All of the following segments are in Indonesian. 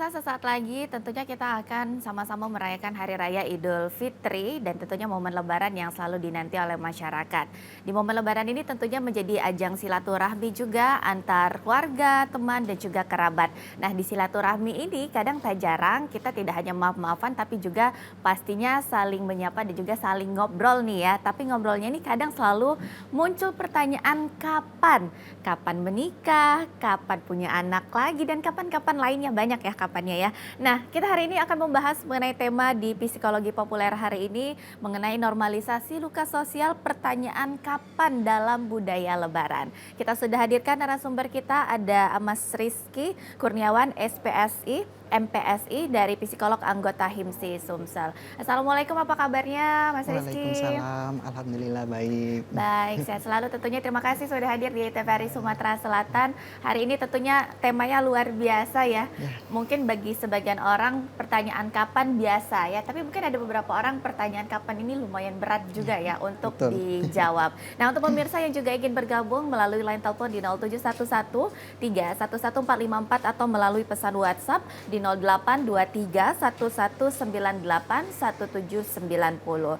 pemirsa, sesaat lagi tentunya kita akan sama-sama merayakan Hari Raya Idul Fitri dan tentunya momen Lebaran yang selalu dinanti oleh masyarakat. Di momen Lebaran ini tentunya menjadi ajang silaturahmi juga antar keluarga, teman, dan juga kerabat. Nah, di silaturahmi ini kadang tak jarang kita tidak hanya maaf-maafan tapi juga pastinya saling menyapa dan juga saling ngobrol nih ya. Tapi ngobrolnya ini kadang selalu muncul pertanyaan kapan? Kapan menikah? Kapan punya anak lagi? Dan kapan-kapan lainnya banyak ya kapannya ya. Nah, kita hari ini akan membahas mengenai tema di Psikologi Populer hari ini mengenai normalisasi luka sosial pertanyaan kapan dalam budaya Lebaran. Kita sudah hadirkan narasumber kita ada Mas Rizky Kurniawan SPSI, MPSI dari psikolog anggota HIMSI Sumsel. Assalamualaikum, apa kabarnya Mas Rizky? Waalaikumsalam, alhamdulillah baik. Baik, sehat selalu tentunya. Terima kasih sudah hadir di TVRI Sumatera Selatan. Hari ini tentunya temanya luar biasa ya. Ya, Mungkin bagi sebagian orang pertanyaan kapan biasa ya, tapi mungkin ada beberapa orang pertanyaan kapan ini lumayan berat juga ya untuk betul. dijawab. Nah, untuk pemirsa yang juga ingin bergabung melalui line telepon di 0711 311 454 atau melalui pesan WhatsApp di 0823 1198 1790.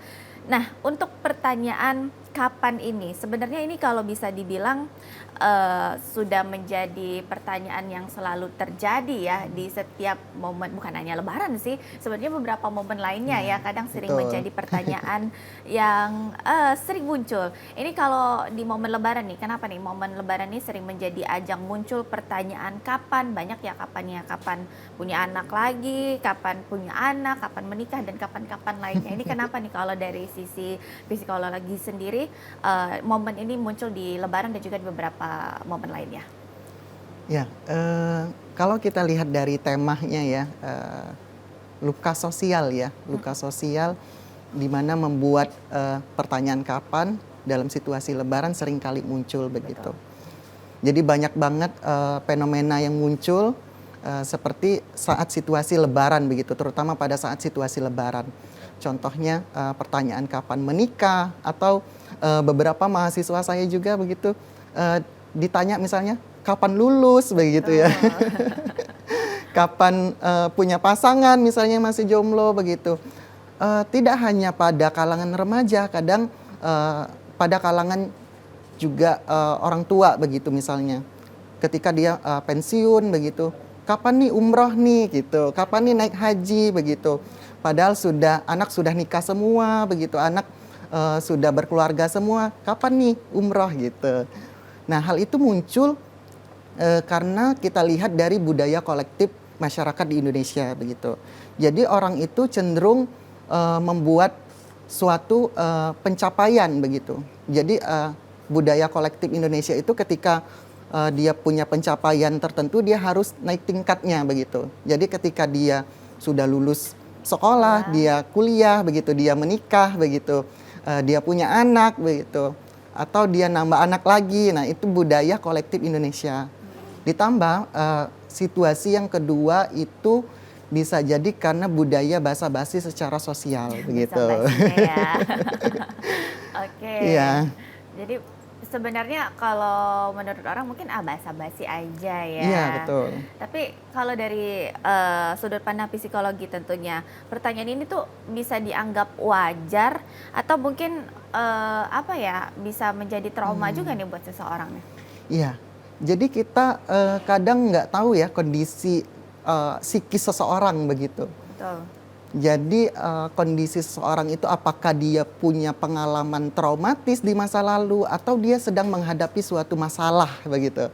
Nah, untuk pertanyaan kapan ini, sebenarnya ini kalau bisa dibilang sudah menjadi pertanyaan yang selalu terjadi ya di setiap momen, bukan hanya Lebaran sih, sebenarnya beberapa momen lainnya ya, Ya, kadang sering betul. menjadi pertanyaan yang sering muncul. Ini kalau di momen Lebaran nih, kenapa nih momen Lebaran ini sering menjadi ajang muncul pertanyaan kapan, banyak ya kapannya, kapan punya anak lagi, kapan punya anak, kapan menikah, dan kapan-kapan lainnya. Ini kenapa nih kalau dari sisi psikologi sendiri, momen ini muncul di Lebaran dan juga di beberapa momen lainnya? Ya, kalau kita lihat dari temanya ya, luka sosial ya, luka sosial di mana membuat pertanyaan kapan dalam situasi Lebaran seringkali muncul begitu. Betul. Jadi banyak banget fenomena yang muncul seperti saat situasi Lebaran begitu, terutama pada saat situasi Lebaran. Contohnya pertanyaan kapan menikah atau beberapa mahasiswa saya juga begitu ditanya misalnya kapan lulus begitu ya, Betul. kapan punya pasangan misalnya masih jomblo begitu. Tidak hanya pada kalangan remaja, kadang pada kalangan juga orang tua begitu misalnya. Ketika dia pensiun begitu, kapan nih umroh nih gitu, kapan nih naik haji begitu. Padahal anak sudah nikah semua begitu, anak sudah berkeluarga semua, kapan nih umroh gitu. Nah, hal itu muncul karena kita lihat dari budaya kolektif masyarakat di Indonesia begitu. Jadi orang itu cenderung membuat suatu pencapaian begitu. Jadi budaya kolektif Indonesia itu ketika dia punya pencapaian tertentu, dia harus naik tingkatnya begitu. Jadi ketika dia sudah lulus sekolah, Sekolah. dia kuliah begitu, dia menikah begitu, dia punya anak begitu, atau dia nambah anak lagi. Nah, itu budaya kolektif Indonesia. Ditambah situasi yang kedua itu bisa jadi karena budaya basa-basi secara sosial begitu. Basa-basinya ya. Oke. Iya, Jadi sebenarnya kalau menurut orang mungkin basa-basi aja iya ya. betul. Tapi kalau dari sudut pandang psikologi tentunya, pertanyaan ini tuh bisa dianggap wajar atau mungkin apa ya, bisa menjadi trauma juga nih buat seseorang nih? Iya, jadi kita kadang nggak tahu ya kondisi psikis seseorang begitu. Betul. Jadi kondisi seseorang itu apakah dia punya pengalaman traumatis di masa lalu atau dia sedang menghadapi suatu masalah begitu.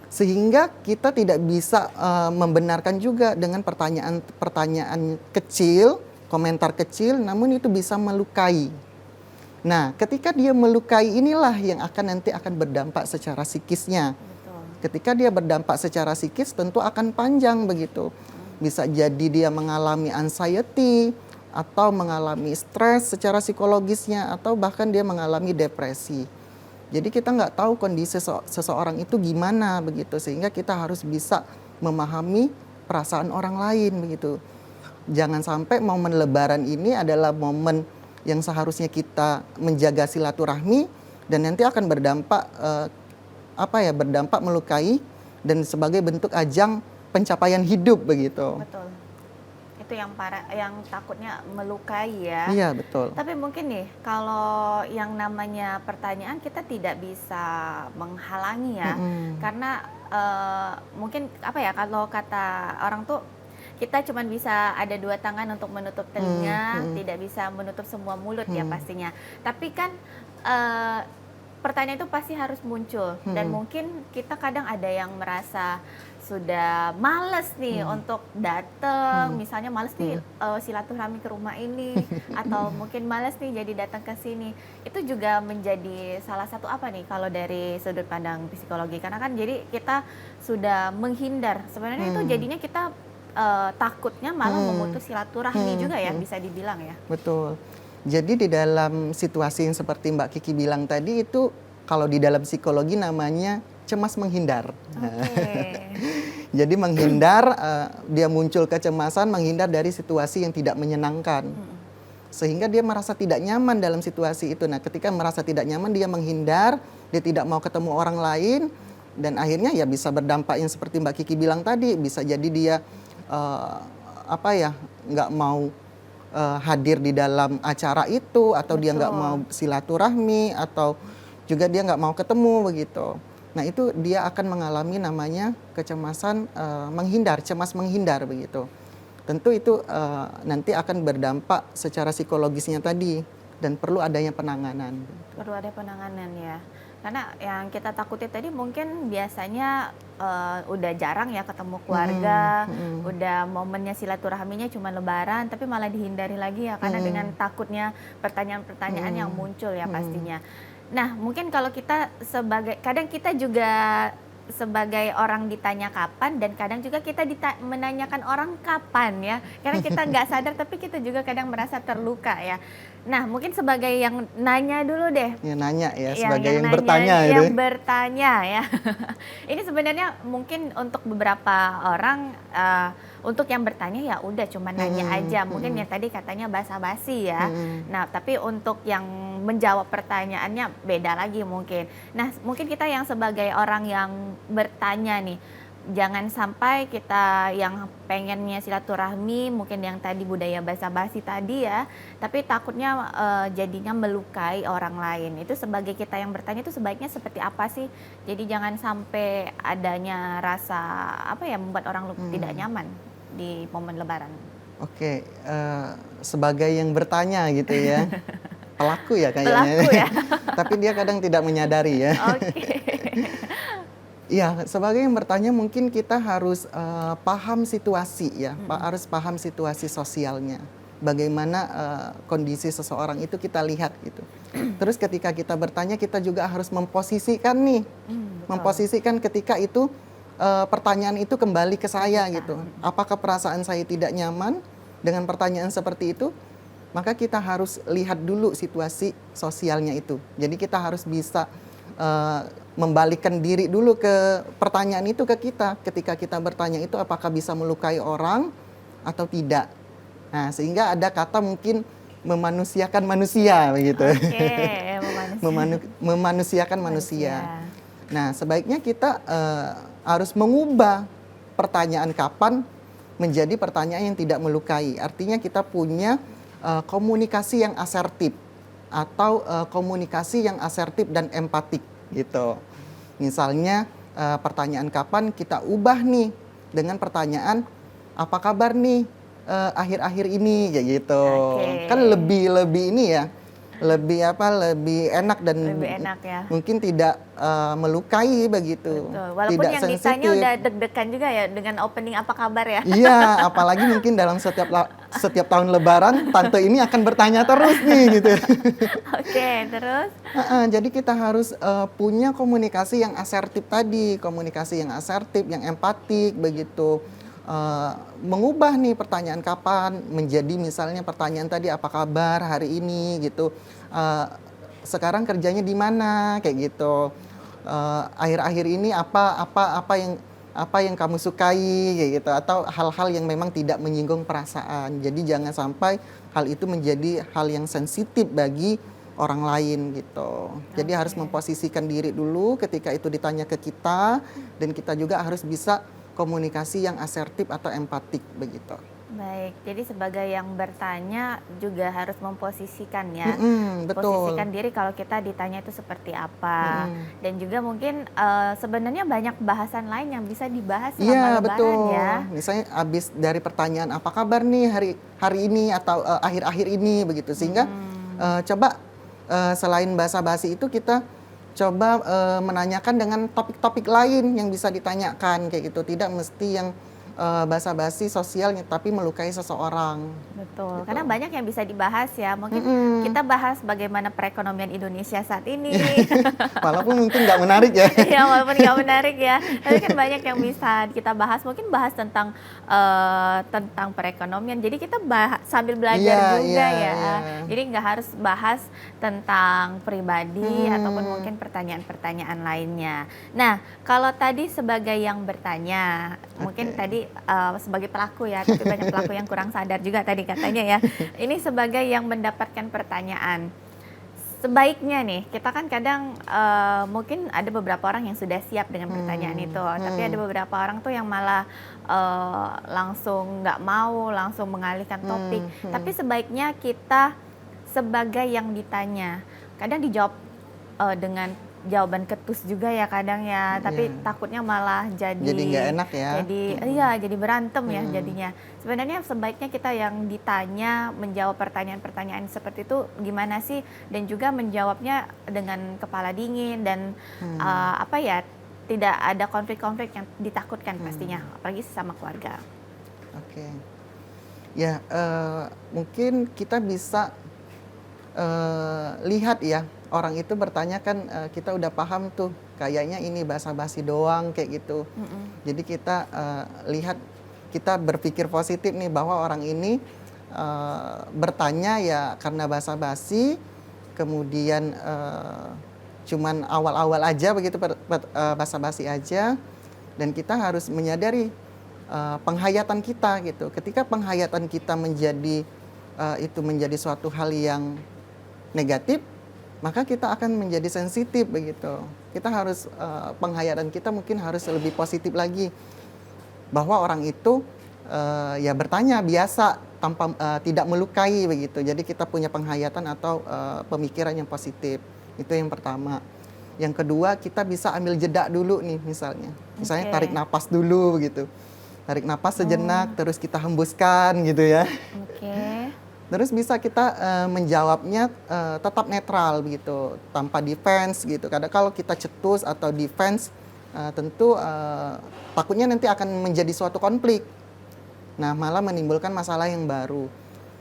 Sehingga kita tidak bisa membenarkan juga dengan pertanyaan-pertanyaan kecil, komentar kecil, namun itu bisa melukai. Nah, ketika dia melukai inilah yang nanti akan berdampak secara psikisnya. Betul. Ketika dia berdampak secara psikis tentu akan panjang begitu. Bisa jadi dia mengalami anxiety atau mengalami stres secara psikologisnya atau bahkan dia mengalami depresi. Jadi kita nggak tahu kondisi seseorang itu gimana begitu, sehingga kita harus bisa memahami perasaan orang lain begitu. Jangan sampai momen Lebaran ini adalah momen yang seharusnya kita menjaga silaturahmi dan nanti akan berdampak berdampak melukai dan sebagai bentuk ajang pencapaian hidup begitu. Betul. Itu yang yang takutnya melukai ya. Iya, betul. Tapi mungkin nih, kalau yang namanya pertanyaan kita tidak bisa menghalangi ya, Mm-mm. karena mungkin apa ya, kalau kata orang tuh kita cuma bisa ada dua tangan untuk menutup telinga, Mm-mm. tidak bisa menutup semua mulut ya Mm. pastinya. Tapi kan eh, pertanyaan itu pasti harus muncul dan Mm. mungkin kita kadang ada yang merasa sudah males nih untuk datang, misalnya males nih silaturahmi ke rumah ini, atau mungkin males nih jadi datang ke sini. Itu juga menjadi salah satu apa nih kalau dari sudut pandang psikologi, karena kan jadi kita sudah menghindar. Sebenarnya itu jadinya kita takutnya malah memutus silaturahmi juga ya, bisa dibilang ya. Betul. Jadi di dalam situasi yang seperti Mbak Kiki bilang tadi itu, kalau di dalam psikologi namanya cemas menghindar. Oke. Jadi menghindar, dia muncul kecemasan, menghindar dari situasi yang tidak menyenangkan. Sehingga dia merasa tidak nyaman dalam situasi itu. Nah, ketika merasa tidak nyaman, dia menghindar, dia tidak mau ketemu orang lain, dan akhirnya ya bisa berdampak yang seperti Mbak Kiki bilang tadi, bisa jadi dia nggak mau hadir di dalam acara itu, atau dia nggak Betul. mau silaturahmi, atau juga dia nggak mau ketemu begitu. Nah, itu dia akan mengalami namanya kecemasan menghindar, cemas menghindar begitu. Tentu itu nanti akan berdampak secara psikologisnya tadi, dan perlu adanya penanganan. Perlu ada penanganan ya. Karena yang kita takutin tadi mungkin biasanya udah jarang ya ketemu keluarga, udah momennya silaturahminya cuma lebaran, tapi malah dihindari lagi ya karena dengan takutnya pertanyaan-pertanyaan yang muncul ya pastinya. Nah, mungkin kalau kita kadang kita juga sebagai orang ditanya kapan, dan kadang juga kita menanyakan orang kapan ya. Karena kita nggak sadar tapi kita juga kadang merasa terluka ya. Nah, mungkin sebagai yang nanya dulu deh. Ya, nanya ya, sebagai yang nanya, bertanya yang itu. bertanya ya. Ini sebenarnya mungkin untuk beberapa orang, untuk yang bertanya ya udah cuma nanya aja. Mungkin yang tadi katanya basa-basi ya. Nah, tapi untuk yang menjawab pertanyaannya beda lagi mungkin. Nah, mungkin kita yang sebagai orang yang bertanya nih, jangan sampai kita yang pengennya silaturahmi, mungkin yang tadi budaya basa-basi tadi ya, tapi takutnya jadinya melukai orang lain. Itu sebagai kita yang bertanya itu sebaiknya seperti apa sih? Jadi jangan sampai adanya rasa membuat orang tidak nyaman di momen Lebaran. Oke, sebagai yang bertanya gitu ya, pelaku ya kayaknya. Pelaku ya. Tapi dia kadang tidak menyadari ya. Oke. Iya, sebagai yang bertanya mungkin kita harus paham situasi ya, harus paham situasi sosialnya. Bagaimana kondisi seseorang itu kita lihat gitu. Terus ketika kita bertanya, kita juga harus memposisikan nih, memposisikan ketika itu pertanyaan itu kembali ke saya gitu. Apakah perasaan saya tidak nyaman dengan pertanyaan seperti itu? Maka kita harus lihat dulu situasi sosialnya itu. Jadi kita harus bisa membalikkan diri dulu ke pertanyaan itu ke kita. Ketika kita bertanya itu apakah bisa melukai orang atau tidak. Nah, sehingga ada kata mungkin memanusiakan manusia begitu. Oke, Memanusiakan manusia. Nah, sebaiknya kita harus mengubah pertanyaan kapan menjadi pertanyaan yang tidak melukai. Artinya kita punya komunikasi yang asertif, atau komunikasi yang asertif dan empatik gitu. Misalnya pertanyaan kapan kita ubah nih dengan pertanyaan apa kabar nih akhir-akhir ini kayak gitu. Kan lebih ini ya, lebih enak dan lebih enak ya. mungkin tidak melukai begitu. Betul. Walaupun tidak yang sensitif. ditanya udah deg-degan juga ya dengan opening apa kabar ya. Iya, apalagi mungkin dalam setiap tahun Lebaran tante ini akan bertanya terus nih gitu. Oke, terus? Jadi kita harus punya komunikasi yang asertif tadi, komunikasi yang asertif, yang empatik begitu. Mengubah nih pertanyaan kapan menjadi misalnya pertanyaan tadi apa kabar hari ini gitu. Sekarang kerjanya di mana kayak gitu. Akhir-akhir ini apa yang kamu sukai kayak gitu, atau hal-hal yang memang tidak menyinggung perasaan. Jadi jangan sampai hal itu menjadi hal yang sensitif bagi orang lain gitu. Jadi harus memposisikan diri dulu ketika itu ditanya ke kita, dan kita juga harus bisa komunikasi yang asertif atau empatik begitu. Baik, jadi sebagai yang bertanya juga harus memposisikan ya, Betul. posisikan diri kalau kita ditanya itu seperti apa. Mhm. Dan juga mungkin sebenarnya banyak bahasan lain yang bisa dibahas selama Iya Lebaran ya. betul. Misalnya habis dari pertanyaan apa kabar nih hari hari ini atau akhir-akhir ini begitu. Sehingga Mhm. coba selain basa-basi itu kita coba menanyakan dengan topik-topik lain yang bisa ditanyakan kayak gitu. Tidak mesti yang basa-basi sosial tapi melukai seseorang Betul, gitu. karena banyak yang bisa dibahas ya. Mungkin Mhm. kita bahas bagaimana perekonomian Indonesia saat ini. Walaupun mungkin nggak menarik ya. Ya walaupun nggak menarik ya, tapi kan banyak yang bisa kita bahas. Mungkin bahas tentang perekonomian. Jadi kita sambil Iya belajar juga iya ya. iya. Jadi nggak harus bahas tentang pribadi ataupun Hmm, mungkin pertanyaan-pertanyaan lainnya. Nah, kalau tadi sebagai yang bertanya, mungkin oke. tadi sebagai pelaku ya, tapi banyak pelaku yang kurang sadar juga tadi katanya ya. Ini sebagai yang mendapatkan pertanyaan. Sebaiknya nih, kita kan kadang mungkin ada beberapa orang yang sudah siap dengan pertanyaan itu, tapi ada Hmm, beberapa orang tuh yang malah langsung nggak mau, langsung mengalihkan topik. Tapi hmm. sebaiknya kita sebagai yang ditanya, kadang dijawab dengan jawaban ketus juga ya kadang ya, tapi Iya. takutnya malah Jadi nggak enak ya. jadi Mhm, iya jadi berantem ya mhm, jadinya. Sebenarnya sebaiknya kita yang ditanya menjawab pertanyaan-pertanyaan seperti itu gimana sih, dan juga menjawabnya dengan kepala dingin dan hmm, apa ya, tidak ada konflik-konflik yang ditakutkan pastinya, hmm. apalagi sama keluarga. Oke. Ya, mungkin kita bisa lihat ya, orang itu bertanya kan, kita udah paham tuh, kayaknya ini basa-basi doang kayak gitu. Mhm, Jadi kita lihat, kita berpikir positif nih bahwa orang ini bertanya ya karena basa-basi, kemudian cuman awal-awal aja begitu, basa-basi aja, dan kita harus menyadari penghayatan kita gitu. Ketika penghayatan kita menjadi itu menjadi suatu hal yang negatif, maka kita akan menjadi sensitif begitu. Kita harus penghayatan kita mungkin harus lebih positif lagi, bahwa orang itu ya bertanya biasa tanpa tidak melukai begitu. Jadi kita punya penghayatan atau pemikiran yang positif. Itu yang pertama. Yang kedua, kita bisa ambil jeda dulu nih misalnya. Misalnya oke. tarik napas dulu begitu. Tarik napas sejenak, Oh, terus kita hembuskan gitu ya. oke. Terus bisa kita menjawabnya tetap netral begitu, tanpa defense gitu. Kadang kalau kita cetus atau defense, tentu takutnya nanti akan menjadi suatu konflik. Nah, malah menimbulkan masalah yang baru.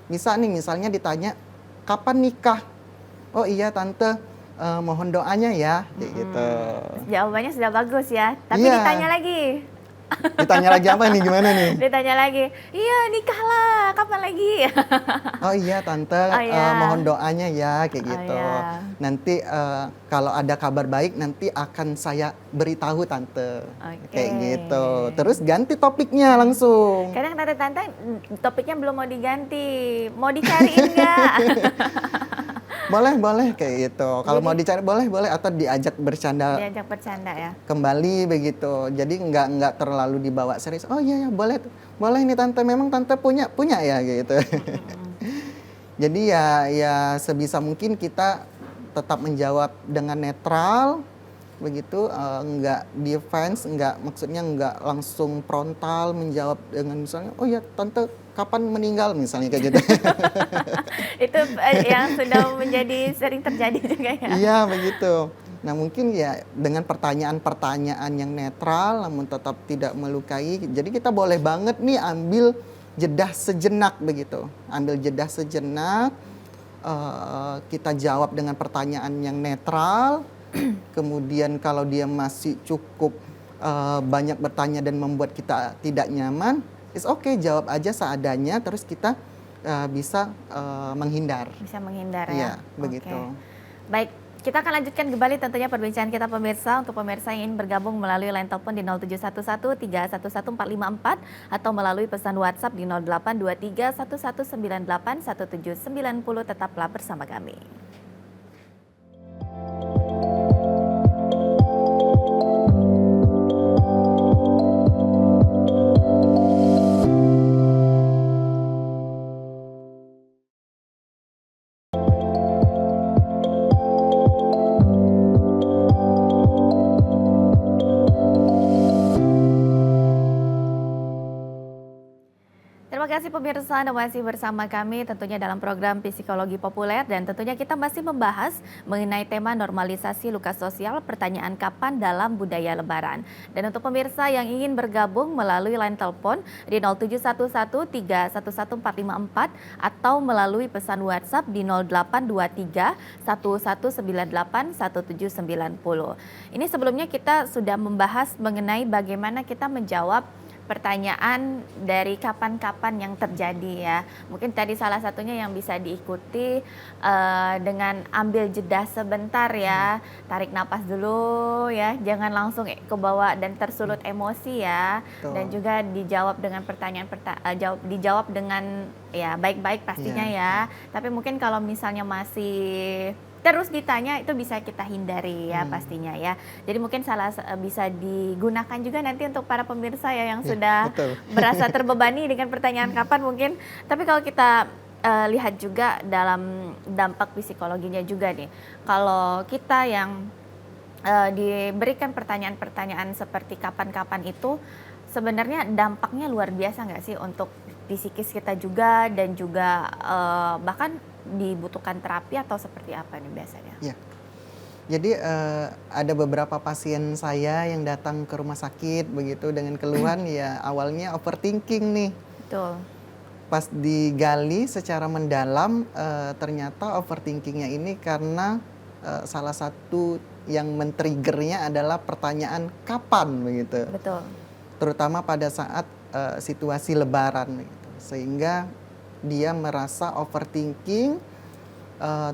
Misalnya ditanya, kapan nikah? Oh iya tante, mohon doanya ya, kayak gitu. Jawabannya sudah bagus ya, tapi Iya, ditanya lagi. ditanya lagi apa nih, gimana nih? Ditanya lagi, "Iya nikahlah, kapan lagi?" Oh iya tante, Oh mohon ya, doanya ya, kayak oh gitu. ya, Nanti kalau ada kabar baik nanti akan saya beritahu tante, oke. kayak gitu. Terus ganti topiknya langsung. Kadang tante-tante topiknya belum mau diganti, mau dicariin nggak? Boleh boleh, kayak gitu. Kalau mau Jadi dicari boleh boleh, atau diajak bercanda diajak bercanda ya? kembali begitu. Jadi nggak terlalu dibawa serius. Oh iya ya boleh boleh nih tante, memang tante punya punya ya gitu. Mhm. Jadi ya sebisa mungkin kita tetap menjawab dengan netral begitu, nggak defense, maksudnya nggak langsung frontal menjawab dengan misalnya, "Oh ya tante kapan meninggal?" Misalnya kayak gitu. Itu yang sudah menjadi sering terjadi juga ya? Iya begitu. Nah mungkin ya dengan pertanyaan-pertanyaan yang netral namun tetap tidak melukai, jadi kita boleh banget nih ambil jeda sejenak begitu. Ambil jeda sejenak, kita jawab dengan pertanyaan yang netral, kemudian kalau dia masih cukup banyak bertanya dan membuat kita tidak nyaman, it's okay, jawab aja seadanya, terus kita bisa menghindar. Bisa menghindar ya? Iya, Oke. begitu. Baik, kita akan lanjutkan kembali tentunya perbincangan kita pemirsa. Untuk pemirsa yang ingin bergabung melalui line telepon di 0711 311 454 atau melalui pesan WhatsApp di 0823 1198 1790, tetaplah bersama kami. kasih pemirsa, Anda masih bersama kami tentunya dalam program Psikologi Populer dan tentunya kita masih membahas mengenai tema normalisasi luka sosial, pertanyaan kapan dalam budaya Lebaran. Dan untuk pemirsa yang ingin bergabung melalui line telepon di 0711311454 atau melalui pesan WhatsApp di 0823 1198 1790. Ini sebelumnya kita sudah membahas mengenai bagaimana kita menjawab pertanyaan dari kapan-kapan yang terjadi ya. Mungkin tadi salah satunya yang bisa diikuti dengan ambil jeda sebentar ya, tarik napas dulu ya, jangan langsung kebawa dan tersulut emosi ya. Betul. Dan juga dijawab dengan dijawab dengan ya baik-baik pastinya ya. Tapi mungkin kalau misalnya masih terus ditanya itu bisa kita hindari ya pastinya ya. Jadi mungkin bisa digunakan juga nanti untuk para pemirsa ya yang sudah betul. merasa terbebani dengan pertanyaan kapan mungkin. Tapi kalau kita lihat juga dalam dampak psikologinya juga nih. Kalau kita yang diberikan pertanyaan-pertanyaan seperti kapan-kapan itu sebenarnya dampaknya luar biasa nggak sih untuk psikis kita juga dan juga bahkan dibutuhkan terapi atau seperti apa nih biasanya? Ya. Jadi ada beberapa pasien saya yang datang ke rumah sakit begitu dengan keluhan ya awalnya overthinking nih. Betul. Pas digali secara mendalam ternyata overthinkingnya ini karena salah satu yang men-triggernya adalah pertanyaan kapan begitu. Betul. Terutama pada saat situasi lebaran begitu. Sehingga dia merasa overthinking,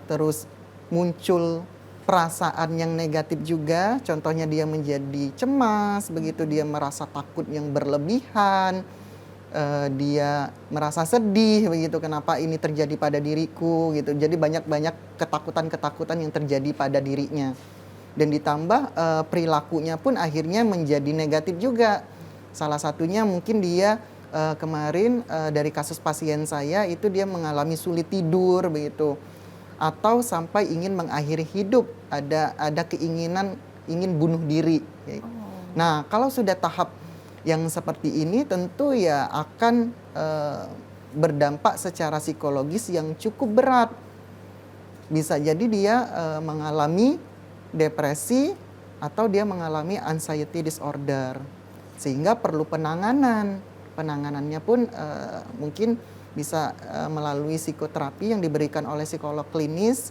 terus muncul perasaan yang negatif juga, contohnya dia menjadi cemas, begitu dia merasa takut yang berlebihan, dia merasa sedih, begitu kenapa ini terjadi pada diriku gitu. Jadi banyak ketakutan-ketakutan yang terjadi pada dirinya. Dan ditambah perilakunya pun akhirnya menjadi negatif juga. Salah satunya mungkin dia kemarin dari kasus pasien saya itu dia mengalami sulit tidur begitu atau sampai ingin mengakhiri hidup, ada keinginan ingin bunuh diri. Nah, kalau sudah tahap yang seperti ini tentu ya akan berdampak secara psikologis yang cukup berat. Bisa jadi dia mengalami depresi atau dia mengalami anxiety disorder sehingga perlu penanganan. Penanganannya pun mungkin bisa melalui psikoterapi yang diberikan oleh psikolog klinis.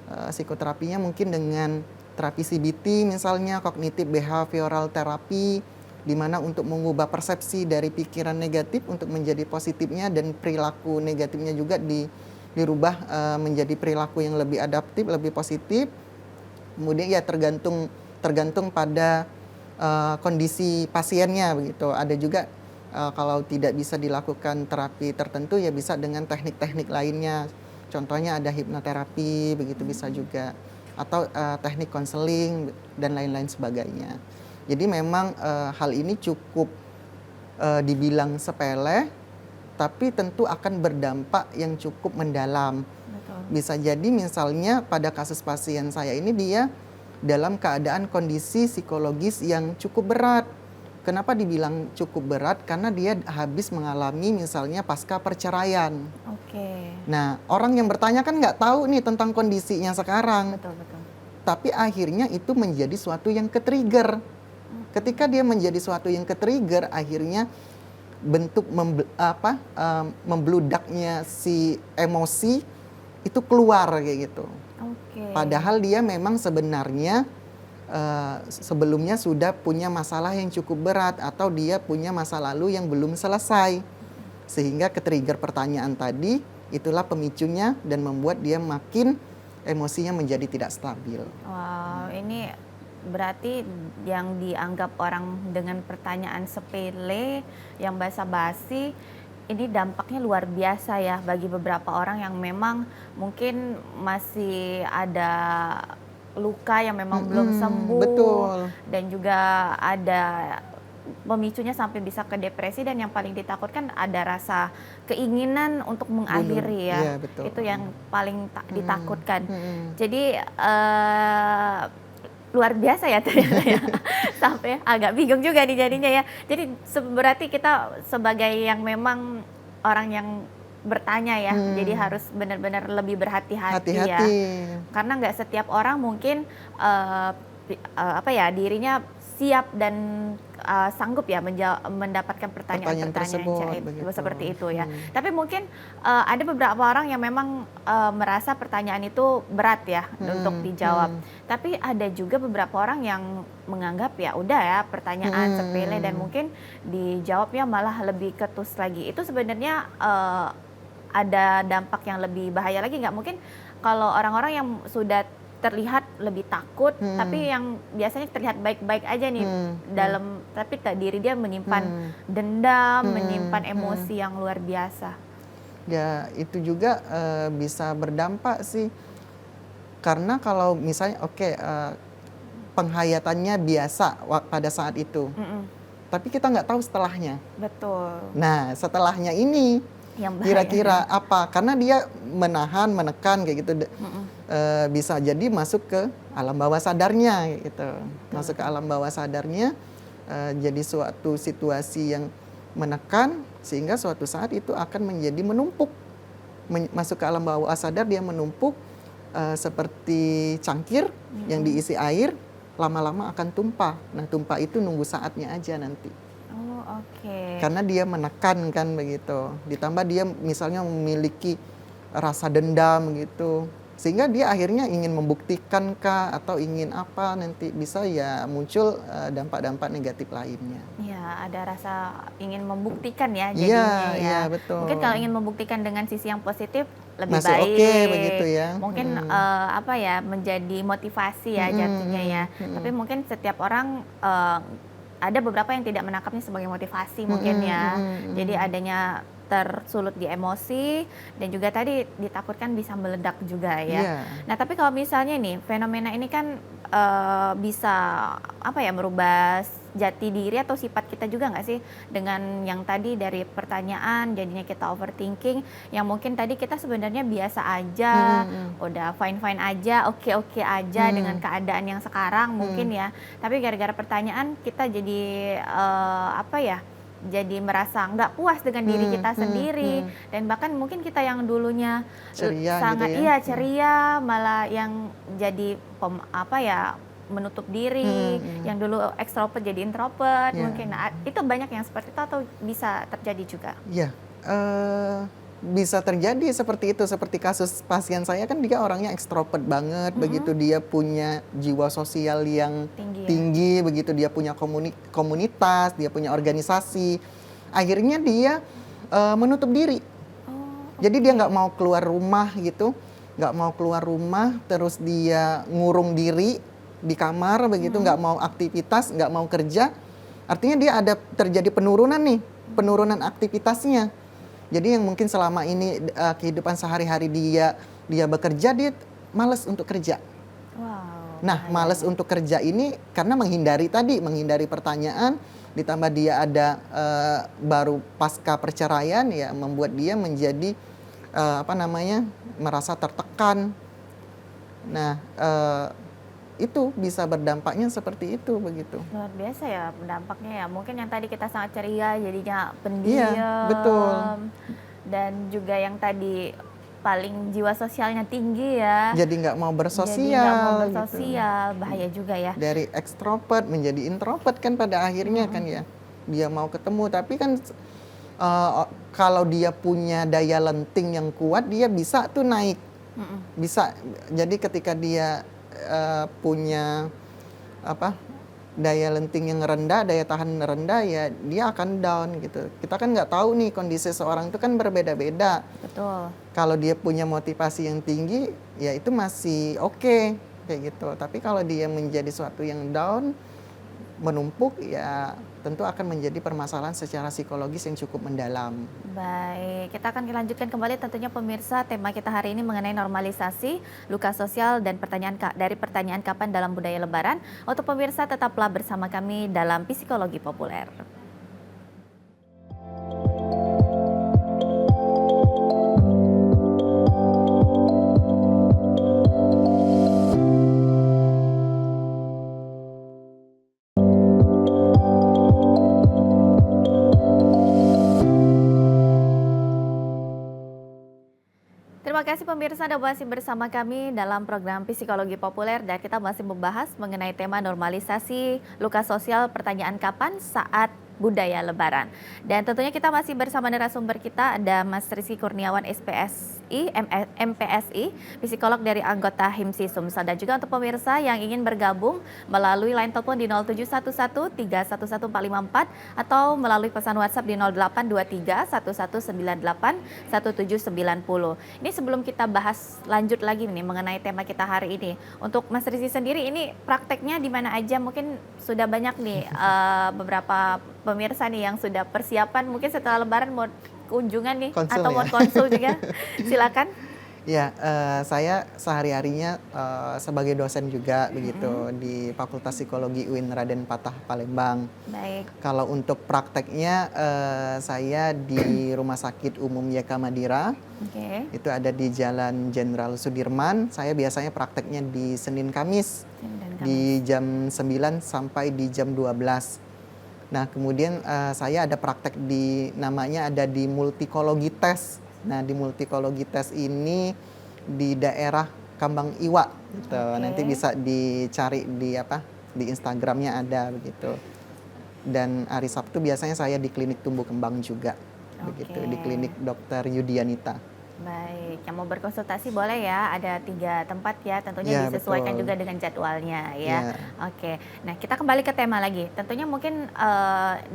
Psikoterapinya mungkin dengan terapi CBT misalnya, cognitive behavioral therapy, di mana untuk mengubah persepsi dari pikiran negatif untuk menjadi positifnya dan perilaku negatifnya juga dirubah menjadi perilaku yang lebih adaptif, lebih positif. Kemudian ya tergantung pada kondisi pasiennya begitu. Ada juga kalau tidak bisa dilakukan terapi tertentu ya bisa dengan teknik-teknik lainnya. Contohnya ada hipnoterapi begitu bisa juga atau teknik konseling dan lain-lain sebagainya. Jadi memang hal ini cukup dibilang sepele tapi tentu akan berdampak yang cukup mendalam. Betul. Bisa jadi misalnya pada kasus pasien saya ini dia dalam keadaan kondisi psikologis yang cukup berat. Kenapa dibilang cukup berat? Karena dia habis mengalami misalnya pasca perceraian. Oke. Nah, orang yang bertanya kan nggak tahu nih tentang kondisinya sekarang. Betul, betul. Tapi akhirnya itu menjadi suatu yang ke-trigger. Ketika dia menjadi suatu yang ke-trigger, akhirnya bentuk membludaknya si emosi itu keluar kayak gitu. Oke. Padahal dia memang sebenarnya sebelumnya sudah punya masalah yang cukup berat atau dia punya masa lalu yang belum selesai. Sehingga ke-trigger pertanyaan tadi itulah pemicunya dan membuat dia makin emosinya menjadi tidak stabil. Wow, ini berarti yang dianggap orang dengan pertanyaan sepele yang basa-basi ini dampaknya luar biasa ya bagi beberapa orang yang memang mungkin masih ada luka yang memang belum sembuh. Betul. Dan juga ada pemicunya sampai bisa ke depresi dan yang paling ditakutkan ada rasa keinginan untuk mengakhiri ya. Iya, betul. Itu yang paling ditakutkan. Jadi luar biasa ya ternyata ya. Sampai agak bingung juga nih jadinya ya. Jadi berarti kita sebagai yang memang orang yang bertanya ya, jadi Hmm, harus benar-benar lebih berhati-hati ya. hati-hati. Karena nggak setiap orang mungkin, apa ya, dirinya siap dan, sanggup ya mendapatkan Pertanyaan pertanyaan-pertanyaan tersebut jaib begitu. seperti itu ya. Hmm. Tapi mungkin, ada beberapa orang yang memang, merasa pertanyaan itu berat ya untuk Hmm, dijawab. hmm, Tapi ada juga beberapa orang yang menganggap ya udah ya hmm, pertanyaan sepele dan hmm. mungkin dijawabnya malah lebih ketus lagi. Itu sebenarnya, ada dampak yang lebih bahaya lagi nggak? Mungkin kalau orang-orang yang sudah terlihat lebih takut, Hmm, tapi yang biasanya terlihat baik-baik aja nih hmm, hmm, dalam, tapi diri dia menyimpan hmm, dendam, hmm, menyimpan hmm. emosi yang luar biasa. Ya itu juga bisa berdampak sih. Karena kalau misalnya oke, penghayatannya biasa pada saat itu, Mhm, tapi kita nggak tahu setelahnya. betul, Nah, setelahnya ini yang bahaya ya. kira-kira apa? Karena dia menahan, menekan kayak gitu, Mhm, bisa jadi masuk ke alam bawah sadarnya kayak gitu. betul Masuk ke betul. alam bawah sadarnya, jadi suatu situasi yang menekan sehingga suatu saat itu akan menjadi menumpuk. Masuk ke alam bawah sadar dia menumpuk, seperti cangkir yang Mhm. diisi air, lama-lama akan tumpah. Nah, tumpah itu nunggu saatnya aja nanti. Oh, oke. Karena dia menekan kan begitu. Ditambah dia misalnya memiliki rasa dendam gitu. Sehingga dia akhirnya ingin membuktikan kah atau ingin apa nanti bisa ya muncul dampak-dampak negatif lainnya. Iya, ada rasa ingin membuktikan ya Iya, jadinya iya ya. Mungkin betul. kalau ingin membuktikan dengan sisi yang positif lebih Masih oke begitu baik. ya. Mungkin, Mm. apa ya, menjadi motivasi Mm, ya jatuhnya ya. mm, Tapi mm, mungkin setiap orang, ada beberapa yang tidak menangkapnya sebagai motivasi mm, mungkin mm, ya. mm, Jadi mm. adanya tersulut di emosi dan juga tadi ditakutkan bisa meledak juga ya. Iya. Nah, tapi kalau misalnya nih fenomena ini kan, bisa apa ya, merubah jati diri atau sifat kita juga nggak sih? Dengan yang tadi dari pertanyaan jadinya kita overthinking, yang mungkin tadi kita sebenarnya biasa Mm, aja, mm, udah fine-fine aja, oke-oke aja dengan mm, keadaan yang sekarang mm, mungkin ya. Tapi gara-gara pertanyaan kita jadi, apa ya, jadi merasa nggak puas dengan diri mm, kita mm, sendiri, mm. dan bahkan mungkin kita yang dulunya Ceria gitu sangat ya. iya Mm, ceria, malah yang jadi apa ya, menutup diri, mm, mm. yang dulu ekstrovert jadi introvert Ya. mungkin. Nah, itu banyak yang seperti itu atau bisa terjadi juga? Ya, bisa terjadi seperti itu, seperti kasus pasien saya kan dia orangnya ekstrovert banget, Mhm, begitu dia punya jiwa sosial yang tinggi ya? tinggi, begitu dia punya komunitas, dia punya organisasi, akhirnya dia menutup diri. Oh, Jadi dia oke. nggak mau keluar rumah gitu, nggak mau keluar rumah, terus dia ngurung diri di kamar begitu, Mhm. nggak mau aktivitas, nggak mau kerja. Artinya dia ada terjadi penurunan nih, penurunan aktivitasnya. Jadi yang mungkin selama ini kehidupan sehari-hari dia bekerja, dia malas untuk kerja. Wow, Nah, bahaya malas ya. untuk kerja ini karena menghindari pertanyaan, ditambah dia ada baru pasca perceraian ya membuat dia menjadi apa namanya, merasa tertekan. Nah, itu bisa berdampaknya seperti itu begitu. Luar biasa ya dampaknya ya. Mungkin yang tadi kita sangat ceria jadinya Iya, betul. pendiam, dan juga yang tadi paling jiwa sosialnya tinggi ya. Jadi nggak mau Jadi nggak mau bersosial gitu. bersosial, bahaya juga ya. Dari ekstrovert menjadi introvert kan pada akhirnya kan Mhm, ya. Dia mau ketemu tapi kan kalau dia punya daya lenting yang kuat dia bisa tuh naik. mhm. Bisa. Jadi ketika dia punya apa, daya lenting yang rendah, daya tahan rendah ya dia akan down gitu. Kita kan nggak tahu nih kondisi seorang itu kan berbeda-beda. Betul. Kalau dia punya motivasi yang tinggi, ya itu masih oke kayak gitu. Tapi kalau dia menjadi suatu yang down, menumpuk, ya tentu akan menjadi permasalahan secara psikologis yang cukup mendalam. Baik, kita akan lanjutkan kembali tentunya pemirsa, tema kita hari ini mengenai normalisasi luka sosial dan dari pertanyaan kapan dalam budaya Lebaran. Untuk pemirsa tetaplah bersama kami dalam Psikologi Populer. kasih pemirsa Anda masih bersama kami dalam program Psikologi Populer dan kita masih membahas mengenai tema normalisasi luka sosial pertanyaan kapan saat budaya Lebaran. Dan tentunya kita masih bersama narasumber kita ada Mas Rizky Kurniawan SPSI, MPSI, psikolog dari anggota HIMSI Sumsel. Dan juga untuk pemirsa yang ingin bergabung melalui line telepon di 0711 311454 atau melalui pesan WhatsApp di 0823 1198 1790. Ini sebelum kita bahas lanjut lagi nih mengenai tema kita hari ini. Untuk Mas Rizky sendiri ini prakteknya di mana aja? Mungkin sudah banyak nih beberapa pemirsa nih yang sudah persiapan mungkin setelah Lebaran mau kunjungan nih Konsul atau ya? mau konsul juga. Silakan. Ya, saya sehari-harinya sebagai dosen juga begitu di Fakultas Psikologi UIN Raden Patah Palembang. Baik. Kalau untuk prakteknya saya di Rumah Sakit Umum YK Madira, Oke. itu ada di Jalan Jenderal Sudirman. Saya biasanya prakteknya di Senin Kamis Dan kami. di jam 9 sampai di jam 12. Nah, kemudian saya ada praktek namanya ada di multikologi tes. Nah, di multikologi tes ini di daerah Kambang Iwa gitu. Oke. Nanti bisa dicari di Instagramnya ada begitu. Dan hari Sabtu biasanya saya di klinik tumbuh kembang juga begitu, di Oke. klinik Dokter Yudianita. Baik, yang mau berkonsultasi boleh ya, ada 3 tempat ya, tentunya Ya, disesuaikan betul. juga dengan jadwalnya ya. Ya. Oke, nah kita kembali ke tema lagi. Tentunya mungkin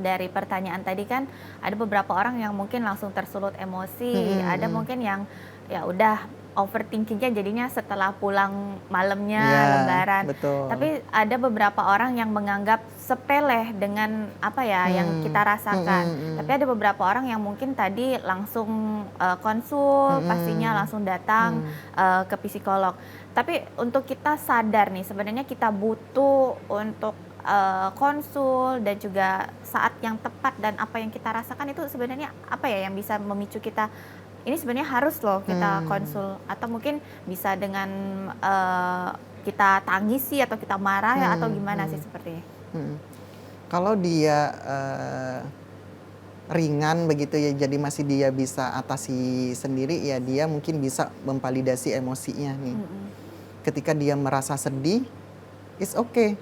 dari pertanyaan tadi kan ada beberapa orang yang mungkin langsung tersulut emosi, ada mungkin yang ya udah overthinkingnya jadinya setelah pulang malamnya Ya, Lebaran. betul. Tapi ada beberapa orang yang menganggap sepele dengan apa ya yang kita rasakan. Tapi ada beberapa orang yang mungkin tadi langsung konsul, pastinya langsung datang ke psikolog. Tapi untuk kita sadar nih, sebenarnya kita butuh untuk konsul dan juga saat yang tepat dan apa yang kita rasakan itu sebenarnya apa ya yang bisa memicu kita ini sebenarnya harus loh kita konsul, atau mungkin bisa dengan kita tangisi atau kita marah ya atau gimana sih sepertinya? Kalau dia ringan begitu ya, jadi masih dia bisa atasi sendiri ya, dia mungkin bisa memvalidasi emosinya nih. Ketika dia merasa sedih, it's okay,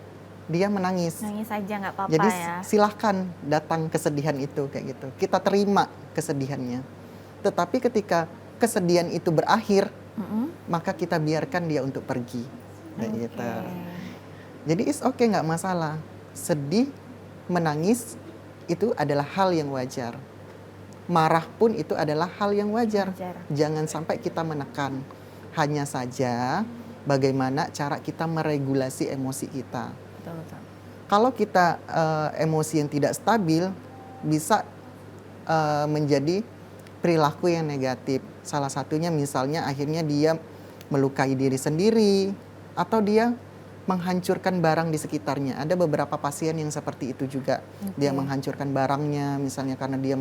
dia menangis. Nangis aja nggak apa-apa Jadi ya. silahkan datang kesedihan itu kayak gitu. Kita terima kesedihannya. Tetapi ketika kesedihan itu berakhir, maka kita biarkan dia untuk pergi. Kayak gitu. Jadi it's okay, nggak masalah. Sedih, menangis itu adalah hal yang wajar. Marah pun itu adalah hal yang wajar. Jangan sampai kita menekan. Hanya saja bagaimana cara kita meregulasi emosi kita. Betul, betul. Kalau kita emosi yang tidak stabil, bisa menjadi perilaku yang negatif. Salah satunya misalnya akhirnya dia melukai diri sendiri atau dia menghancurkan barang di sekitarnya. Ada beberapa pasien yang seperti itu juga. Dia menghancurkan barangnya misalnya karena dia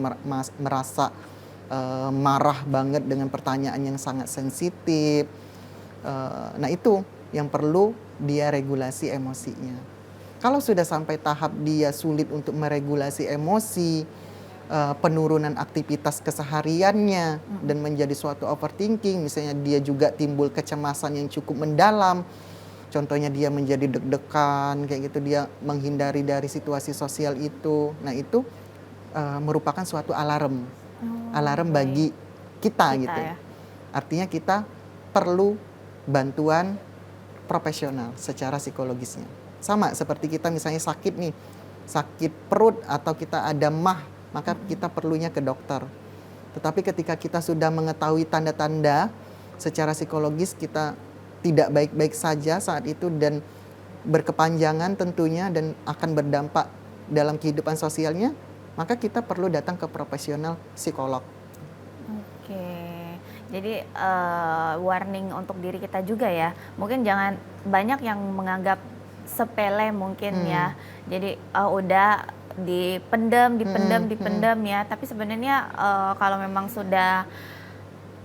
merasa marah banget dengan pertanyaan yang sangat sensitif. Nah, itu yang perlu dia regulasi emosinya. Kalau sudah sampai tahap dia sulit untuk meregulasi emosi, penurunan aktivitas kesehariannya dan menjadi suatu overthinking, misalnya dia juga timbul kecemasan yang cukup mendalam, contohnya dia menjadi deg-degan kayak gitu, dia menghindari dari situasi sosial itu. Nah, itu merupakan suatu alarm bagi kita gitu Ya. Artinya kita perlu bantuan profesional secara psikologisnya. Sama seperti kita misalnya sakit nih, sakit perut atau kita ada mah, maka kita perlunya ke dokter. Tetapi ketika kita sudah mengetahui tanda-tanda secara psikologis kita tidak baik-baik saja saat itu dan berkepanjangan tentunya dan akan berdampak dalam kehidupan sosialnya, maka kita perlu datang ke profesional psikolog. Oke, jadi warning untuk diri kita juga ya. Mungkin jangan banyak yang menganggap sepele mungkin ya. Jadi udah dipendam ya. Tapi sebenarnya kalau memang sudah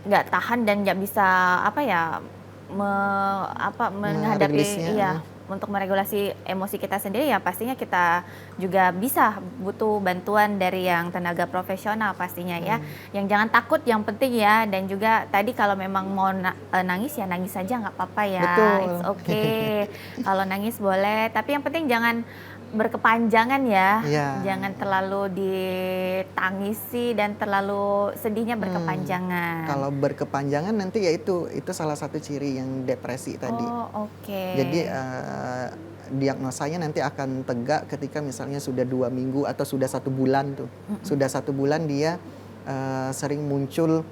nggak tahan dan nggak bisa menghadapi Merilisnya. untuk meregulasi emosi kita sendiri ya pastinya kita juga bisa butuh bantuan dari yang tenaga profesional pastinya ya. Yang jangan takut yang penting ya, dan juga tadi kalau memang mau nangis ya nangis saja nggak apa-apa ya, it's Betul. okay. Kalau nangis boleh, tapi yang penting jangan berkepanjangan ya, Iya. jangan terlalu ditangisi dan terlalu sedihnya berkepanjangan. Kalau berkepanjangan nanti ya itu salah satu ciri yang depresi tadi. Oh, oke. Jadi diagnosanya nanti akan tegak ketika misalnya sudah 2 minggu atau sudah 1 bulan tuh. Sudah 1 bulan dia sering muncul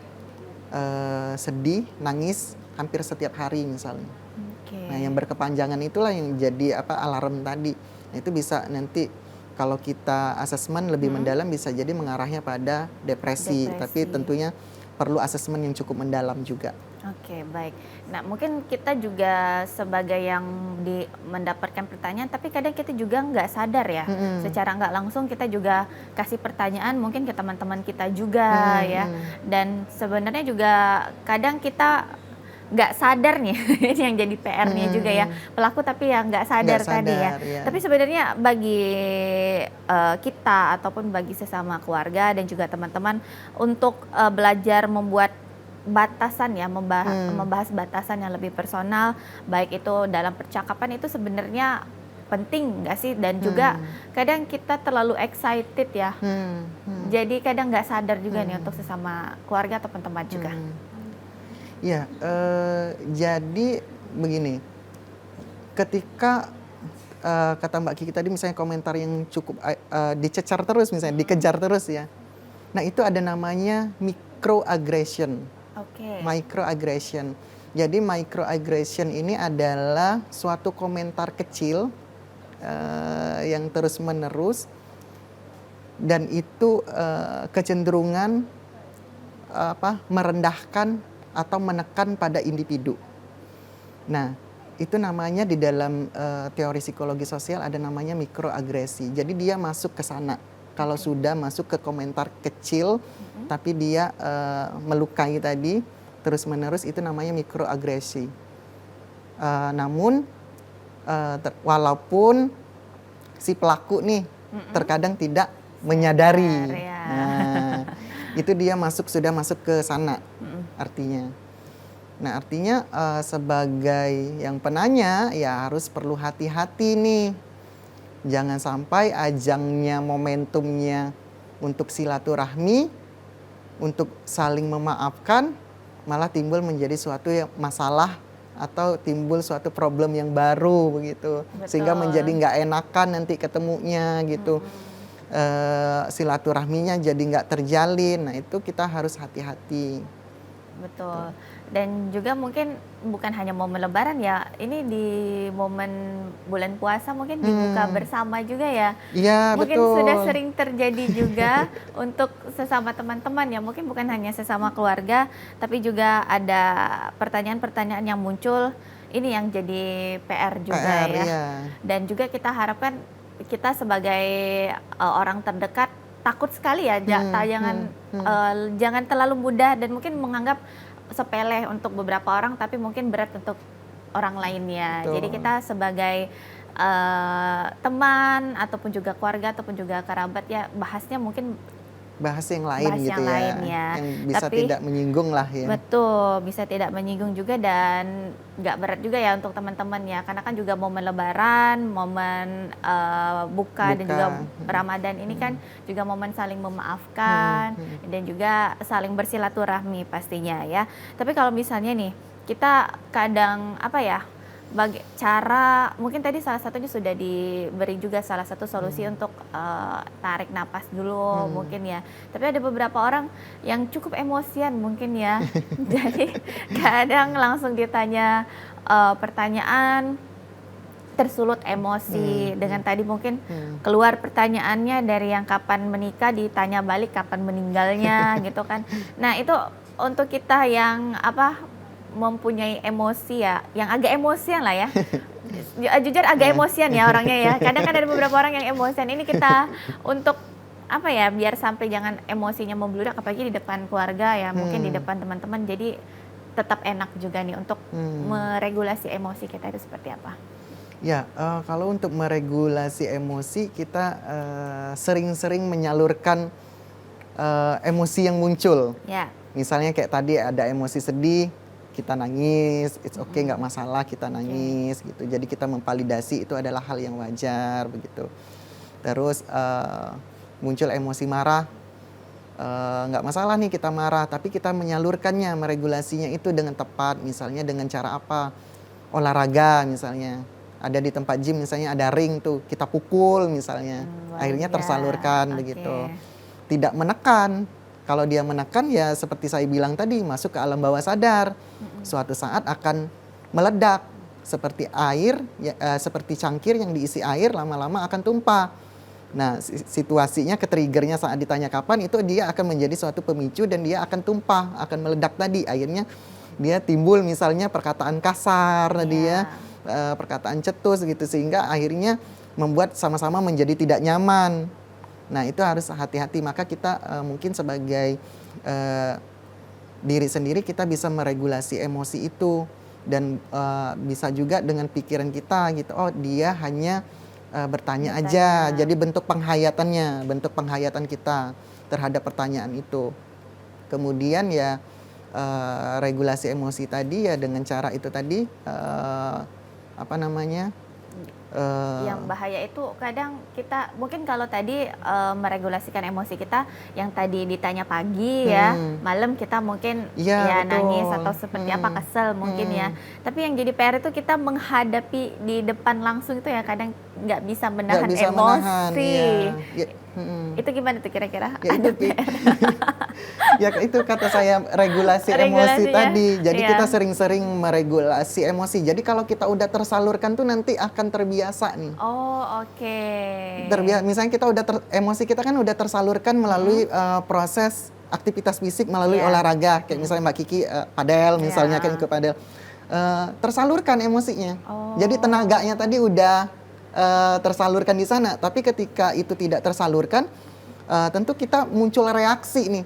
sedih, nangis hampir setiap hari misalnya. Oke. Nah, yang berkepanjangan itulah yang jadi alarm tadi. Nah, itu bisa nanti kalau kita asesmen lebih mendalam bisa jadi mengarahnya pada depresi. Tapi tentunya perlu asesmen yang cukup mendalam juga. Oke, baik. Nah, mungkin kita juga sebagai yang mendapatkan pertanyaan, tapi kadang kita juga nggak sadar ya, secara nggak langsung kita juga kasih pertanyaan mungkin ke teman-teman kita juga ya. Dan sebenarnya juga kadang kita nggak sadar nih, ini yang jadi PR-nya juga ya, pelaku tapi yang nggak sadar tadi ya. Ya. Tapi sebenarnya bagi kita ataupun bagi sesama keluarga dan juga teman-teman untuk belajar membuat batasan ya, membahas batasan yang lebih personal, baik itu dalam percakapan itu sebenarnya penting nggak sih? Dan juga kadang kita terlalu excited ya, jadi kadang nggak sadar juga nih untuk sesama keluarga ataupun teman juga. Ya, jadi begini, ketika kata Mbak Kiki tadi misalnya komentar yang cukup dicecar terus misalnya, dikejar terus ya. Nah, itu ada namanya microaggression. Oke. Microaggression. Jadi microaggression ini adalah suatu komentar kecil yang terus-menerus dan itu kecenderungan merendahkan atau menekan pada individu. Nah, itu namanya di dalam teori psikologi sosial ada namanya mikroagresi. Jadi dia masuk ke sana. Kalau sudah masuk ke komentar kecil, tapi dia melukai tadi terus-menerus, itu namanya mikroagresi. Namun walaupun si pelaku nih terkadang tidak menyadari. Nah, itu dia sudah masuk ke sana. Artinya. Nah, artinya sebagai yang penanya ya harus perlu hati-hati nih. Jangan sampai ajangnya, momentumnya untuk silaturahmi, untuk saling memaafkan, malah timbul menjadi suatu masalah atau timbul suatu problem yang baru begitu. Betul. Sehingga menjadi nggak enakan nanti ketemunya gitu. Silaturahminya jadi nggak terjalin. Nah, itu kita harus hati-hati. Betul. Dan juga mungkin bukan hanya momen lebaran ya, ini di momen bulan puasa mungkin dibuka bersama juga ya. Iya, mungkin betul. sudah sering terjadi juga untuk sesama teman-teman ya, mungkin bukan hanya sesama keluarga, tapi juga ada pertanyaan-pertanyaan yang muncul, ini yang jadi PR juga PR, ya. iya. Dan juga kita harapkan kita sebagai orang terdekat takut sekali ya, jangan terlalu mudah dan mungkin menganggap sepele untuk beberapa orang, tapi mungkin berat untuk orang lainnya. Betul. Jadi kita sebagai teman ataupun juga keluarga ataupun juga kerabat ya, bahasnya mungkin Bahas yang lain gitu yang ya, lain ya. yang bisa Tapi, tidak menyinggung lah ya. Betul, bisa tidak menyinggung juga dan nggak berat juga ya untuk teman-teman ya, karena kan juga momen lebaran, momen buka dan juga Ramadan ini kan juga momen saling memaafkan dan juga saling bersilaturahmi pastinya ya. Tapi kalau misalnya nih, kita kadang cara mungkin tadi salah satunya sudah diberi juga salah satu solusi untuk tarik napas dulu mungkin ya. Tapi ada beberapa orang yang cukup emosian mungkin ya. Jadi kadang langsung ditanya pertanyaan tersulut emosi dengan tadi mungkin keluar pertanyaannya dari yang kapan menikah ditanya balik kapan meninggalnya gitu kan. Nah, itu untuk kita yang mempunyai emosi ya, yang agak emosian lah ya. Jujur agak emosian ya orangnya ya. Kadang kan ada beberapa orang yang emosian. Ini kita untuk biar sampai jangan emosinya membludak apalagi di depan keluarga ya, mungkin di depan teman-teman. Jadi tetap enak juga nih untuk meregulasi emosi kita itu seperti apa? Ya, kalau untuk meregulasi emosi kita sering-sering menyalurkan emosi yang muncul. Ya. Misalnya kayak tadi ada emosi sedih, kita nangis, it's okay, nggak Mm-mm. masalah kita Oke. nangis gitu. Jadi kita memvalidasi itu adalah hal yang wajar begitu. Terus muncul emosi marah, nggak masalah nih kita marah, tapi kita menyalurkannya, meregulasinya itu dengan tepat. Misalnya dengan cara apa? Olahraga misalnya. Ada di tempat gym misalnya ada ring tuh, kita pukul misalnya. Akhirnya Wajar. tersalurkan Oke. begitu. Tidak menekan. Kalau dia menekan ya seperti saya bilang tadi, masuk ke alam bawah sadar. Suatu saat akan meledak seperti air, ya, seperti cangkir yang diisi air lama-lama akan tumpah. Nah, situasinya ke-triggernya saat ditanya kapan itu dia akan menjadi suatu pemicu dan dia akan tumpah, akan meledak tadi. Akhirnya dia timbul misalnya perkataan kasar tadi ya, Ya. perkataan cetus gitu sehingga akhirnya membuat sama-sama menjadi tidak nyaman. Nah, itu harus hati-hati. Maka kita mungkin sebagai diri sendiri kita bisa meregulasi emosi itu dan bisa juga dengan pikiran kita gitu. Oh, dia hanya bertanya aja. Bertanya. Jadi bentuk penghayatan kita terhadap pertanyaan itu. Kemudian ya regulasi emosi tadi ya dengan cara itu tadi apa namanya? Yang bahaya itu kadang kita mungkin kalau tadi meregulasikan emosi kita yang tadi ditanya pagi ya, malam kita mungkin Iya ya nangis betul. atau seperti apa kesel mungkin ya. Tapi yang jadi PR itu kita menghadapi di depan langsung itu ya kadang nggak bisa Nggak menahan bisa menahan, emosi. iya. Ya, Itu gimana tuh kira-kira? ya itu Ada PR? ya itu kata saya regulasi emosi Regulasinya? tadi. Jadi Iya. kita sering-sering meregulasi emosi. Jadi kalau kita udah tersalurkan tuh nanti akan terbiasa nih. Oh, oke. Misalnya kita udah emosi kita kan udah tersalurkan melalui proses aktivitas fisik melalui Iya. olahraga. Kayak misalnya Mbak Kiki padel misalnya kan Iya. ikut padel. Tersalurkan emosinya. Oh. Jadi tenaganya tadi udah tersalurkan di sana. Tapi ketika itu tidak tersalurkan, tentu kita muncul reaksi nih.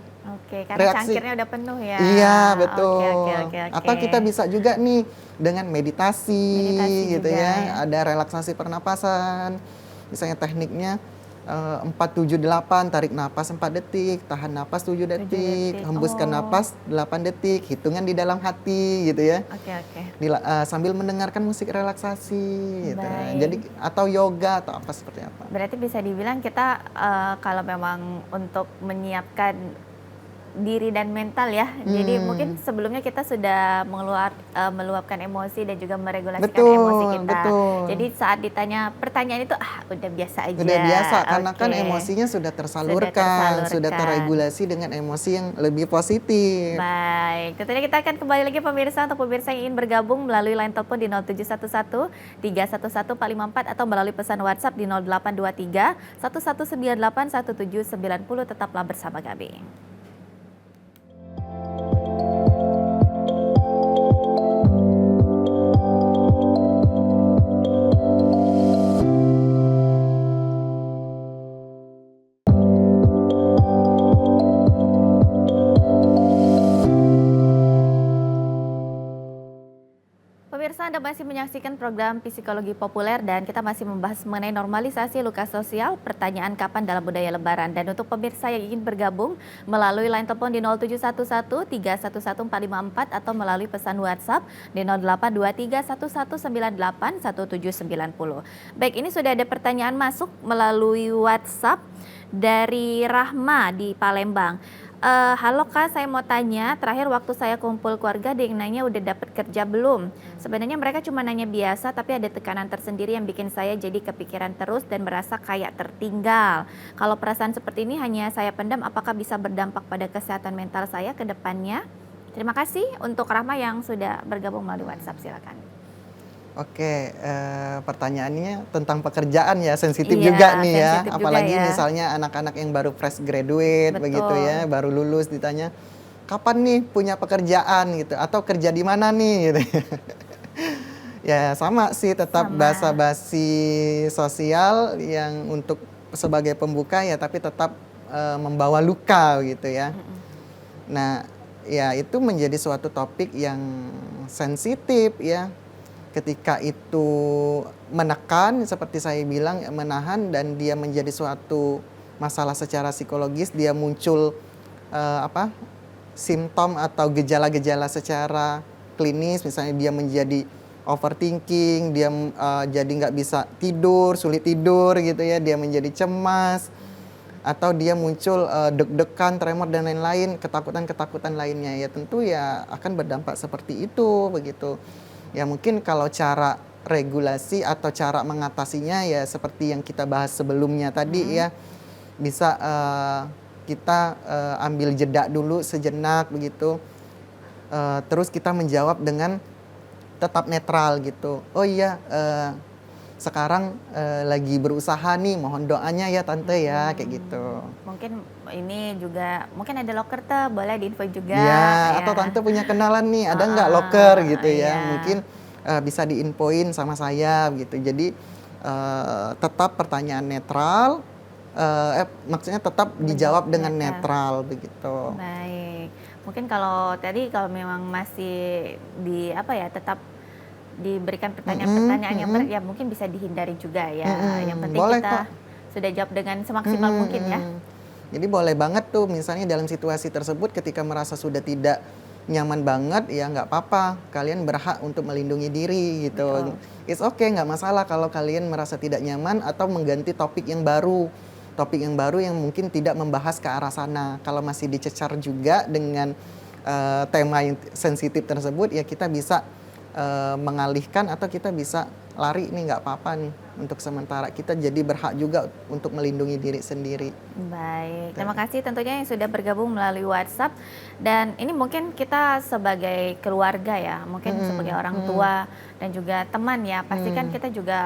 Oke, karena Reaksi. cangkirnya udah penuh ya. Iya betul. Oke. Atau kita bisa juga nih dengan meditasi Meditasi gitu juga ya. ya. Ada relaksasi pernapasan. Misalnya tekniknya 4-7-8, tarik napas 4 detik, tahan napas 7 detik, detik. hembuskan Oh. napas 8 detik, hitungan di dalam hati gitu ya. Oke. Sambil mendengarkan musik relaksasi gitu. Baik. Jadi atau yoga atau apa seperti apa. Berarti bisa dibilang kita kalau memang untuk menyiapkan diri dan mental ya. Jadi mungkin sebelumnya kita sudah meluapkan emosi dan juga meregulasikan emosi Betul, kita. betul. Jadi saat ditanya pertanyaan itu udah biasa aja. Udah biasa karena kan Oke. emosinya sudah tersalurkan, sudah terregulasi dengan emosi yang lebih positif. Baik, tentunya kita akan kembali lagi pemirsa untuk pemirsa yang ingin bergabung melalui line telepon di 0711 311 454 atau melalui pesan WhatsApp di 0823 1198 1790. Tetaplah bersama kami. Pemirsa, Anda masih menyaksikan program Psikologi Populer dan kita masih membahas mengenai normalisasi luka sosial, pertanyaan kapan dalam budaya lebaran. Dan untuk pemirsa yang ingin bergabung melalui line telepon di 0711 311 454 atau melalui pesan WhatsApp di 0823 1198 1790. Baik, ini sudah ada pertanyaan masuk melalui WhatsApp dari Rahma di Palembang. Halo Kak, saya mau tanya, terakhir waktu saya kumpul keluarga ada yang nanya udah dapat kerja belum? Sebenarnya mereka cuma nanya biasa tapi ada tekanan tersendiri yang bikin saya jadi kepikiran terus dan merasa kayak tertinggal. Kalau perasaan seperti ini hanya saya pendam, apakah bisa berdampak pada kesehatan mental saya ke depannya? Terima kasih untuk Rahma yang sudah bergabung melalui WhatsApp, silakan. Oke, pertanyaannya tentang pekerjaan ya, sensitif Iya, juga nih ya. sensitif juga Apalagi ya. misalnya anak-anak yang baru fresh graduate Betul. begitu ya, baru lulus ditanya, kapan nih punya pekerjaan gitu, atau kerja di mana nih gitu. Ya sama sih, tetap Sama. basa-basi sosial yang untuk sebagai pembuka ya, tapi tetap membawa luka gitu ya. Nah, ya itu menjadi suatu topik yang sensitif ya. ketika itu menekan, seperti saya bilang, menahan dan dia menjadi suatu masalah secara psikologis, dia muncul apa, simptom atau gejala-gejala secara klinis, misalnya dia menjadi overthinking, dia jadi nggak bisa tidur, sulit tidur gitu ya, dia menjadi cemas, atau dia muncul deg-degan, tremor dan lain-lain, ketakutan-ketakutan lainnya, ya tentu ya akan berdampak seperti itu begitu. Ya mungkin kalau cara regulasi atau cara mengatasinya ya seperti yang kita bahas sebelumnya tadi ya, bisa kita ambil jeda dulu sejenak begitu, terus kita menjawab dengan tetap netral gitu. Oh iya, sekarang lagi berusaha nih, mohon doanya ya tante ya, kayak gitu. Mungkin ini juga, mungkin ada loker tuh, boleh diinfo juga Iya, ya. atau tante punya kenalan nih, ada nggak loker gitu ya, Iya. mungkin bisa diinfoin sama saya gitu. Jadi tetap pertanyaan netral, maksudnya tetap dijawab dengan netral begitu. Baik. Mungkin kalau tadi kalau memang masih di apa ya, tetap diberikan pertanyaan-pertanyaan yang berat ya mungkin bisa dihindari juga ya. Yang penting Boleh kita kok. sudah jawab dengan semaksimal mungkin ya. Jadi boleh banget tuh misalnya dalam situasi tersebut ketika merasa sudah tidak nyaman banget, ya nggak apa-apa, kalian berhak untuk melindungi diri gitu. Betul. It's okay, nggak masalah kalau kalian merasa tidak nyaman atau mengganti topik yang baru. Topik yang baru yang mungkin tidak membahas ke arah sana. Kalau masih dicecar juga dengan tema yang sensitif tersebut, ya kita bisa mengalihkan atau kita bisa lari nih, nggak apa-apa nih untuk sementara, kita jadi berhak juga untuk melindungi diri sendiri. Baik, terima kasih tentunya yang sudah bergabung melalui WhatsApp. Dan ini mungkin kita sebagai keluarga ya, mungkin sebagai orang tua dan juga teman ya, pastikan kita juga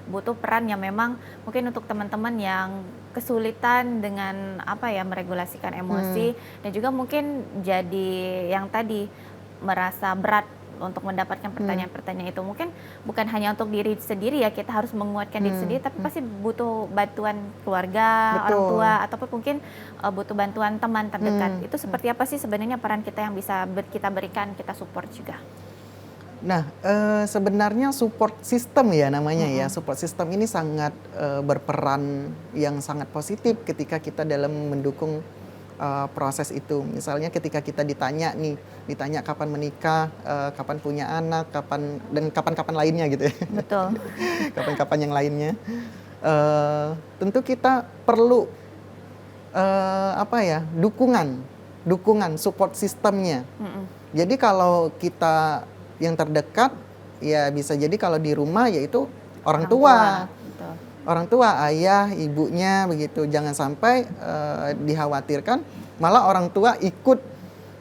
butuh peran yang memang mungkin untuk teman-teman yang kesulitan dengan apa ya, meregulasikan emosi dan juga mungkin jadi yang tadi merasa berat untuk mendapatkan pertanyaan-pertanyaan itu. Mungkin bukan hanya untuk diri sendiri ya, kita harus menguatkan diri sendiri, tapi pasti butuh bantuan keluarga, orang tua, ataupun mungkin butuh bantuan teman terdekat. Itu seperti apa sih sebenarnya peran kita yang bisa kita berikan, kita support juga? Nah, sebenarnya support system ya namanya ya, support system ini sangat berperan yang sangat positif ketika kita dalam mendukung proses itu. Misalnya ketika kita ditanya kapan menikah, kapan punya anak, dan kapan-kapan lainnya gitu ya. Betul. Kapan-kapan yang lainnya. Tentu kita perlu dukungan support sistemnya. Jadi kalau kita yang terdekat, ya bisa jadi kalau di rumah yaitu orang tua. Betul. Orang tua, ayah, ibunya begitu. Jangan sampai dikhawatirkan malah orang tua ikut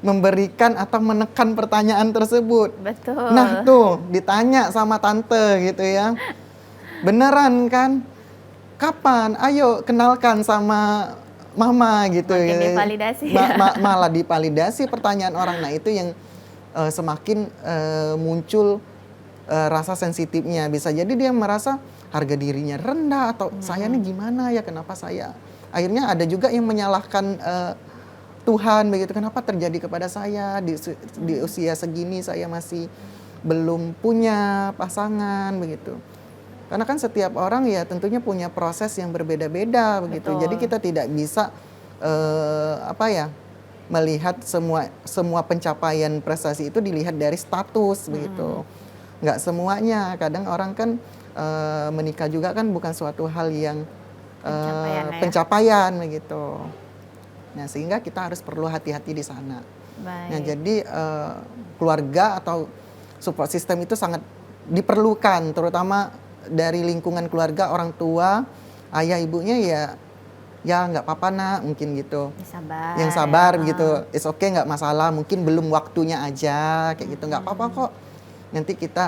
memberikan atau menekan pertanyaan tersebut. Betul. Nah tuh ditanya sama tante gitu ya. Beneran kan? Kapan? Ayo kenalkan sama mama gitu. Makin divalidasi ya. Malah divalidasi pertanyaan orang. Nah itu yang semakin muncul rasa sensitifnya. Bisa jadi dia merasa harga dirinya rendah atau saya nih gimana ya, kenapa saya. Akhirnya ada juga yang menyalahkan Tuhan begitu, kenapa terjadi kepada saya di usia segini saya masih belum punya pasangan begitu. Karena kan setiap orang ya tentunya punya proses yang berbeda-beda begitu. Betul. Jadi kita tidak bisa melihat semua pencapaian prestasi itu dilihat dari status begitu. Nggak semuanya, kadang orang kan menikah juga kan bukan suatu hal yang pencapaian begitu. Nah sehingga kita harus perlu hati-hati di sana. Baik. Nah jadi keluarga atau support system itu sangat diperlukan, terutama dari lingkungan keluarga, orang tua, ayah ibunya ya nggak apa-apa nak, mungkin gitu. Yang sabar gitu, it's okay, nggak masalah, mungkin belum waktunya aja kayak gitu, nggak apa-apa kok. Nanti kita